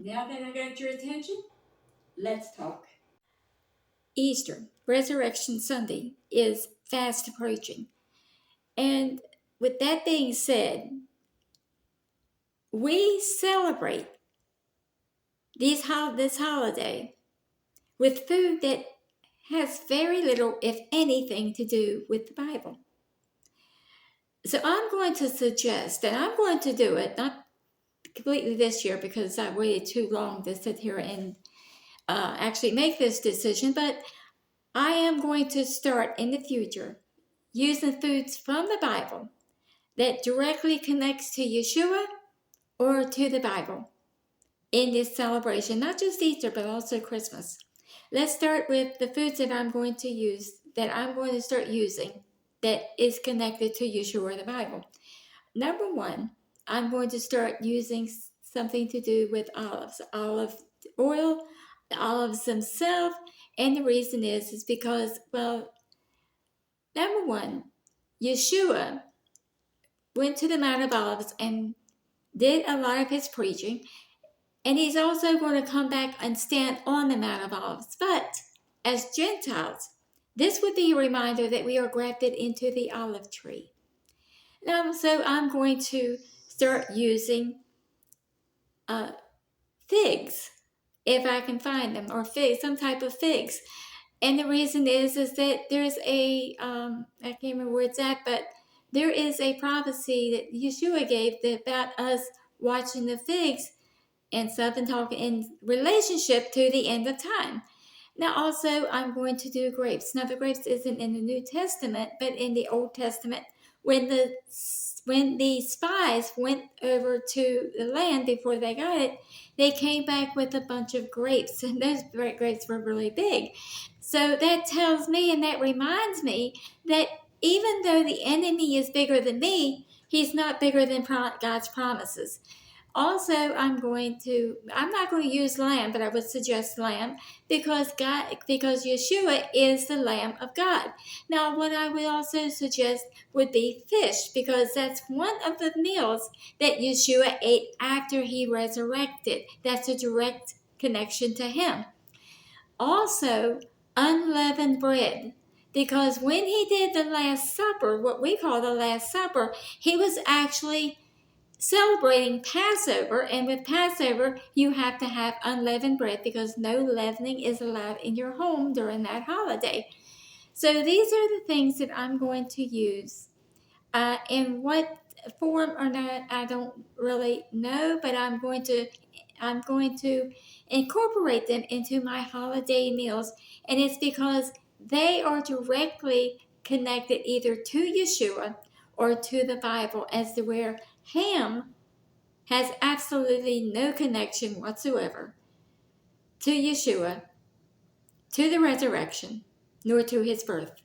Now that I got your attention, let's talk. Easter, Resurrection Sunday, is fast approaching. And with that being said, we celebrate this holiday with food that has very little, if anything, to do with the Bible. So I'm going to suggest, and I'm going to do it, not completely this year because I waited too long to sit here and actually make this decision, but I am going to start in the future using foods from the Bible that directly connects to Yeshua or to the Bible in this celebration, not just Easter, but also Christmas. Let's start with the foods that I'm going to start using that is connected to Yeshua or the Bible. Number one, I'm going to start using something to do with olives, olive oil, the olives themselves. And the reason is because, well, number one, Yeshua went to the Mount of Olives and did a lot of his preaching. And he's also going to come back and stand on the Mount of Olives. But as Gentiles, this would be a reminder that we are grafted into the olive tree. Now, so I'm going to start using figs, if I can find them, or figs, some type of figs. And the reason is that there's I can't remember where it's at, but there is a prophecy that Yeshua gave about us watching the figs and stuff and talking in relationship to the end of time. Now also I'm going to do grapes. Now the grapes isn't in the New Testament, but in the Old Testament, when the spies went over to the land before they got it, they came back with a bunch of grapes, and those grapes were really big. So that tells me, and that reminds me, that even though the enemy is bigger than me, he's not bigger than God's promises. Also, I'm not going to use lamb, but I would suggest lamb because Yeshua is the Lamb of God. Now, what I would also suggest would be fish, because that's one of the meals that Yeshua ate after he resurrected. That's a direct connection to him. Also, unleavened bread, because when he did the Last Supper, what we call the Last Supper, he was actually celebrating Passover, and with Passover you have to have unleavened bread because no leavening is allowed in your home during that holiday. So these are the things that I'm going to use. In what form or not, I don't really know, but I'm going to incorporate them into my holiday meals, and it's because they are directly connected either to Yeshua or to the Bible, as to where ham has absolutely no connection whatsoever to Yeshua, to the resurrection, nor to his birth.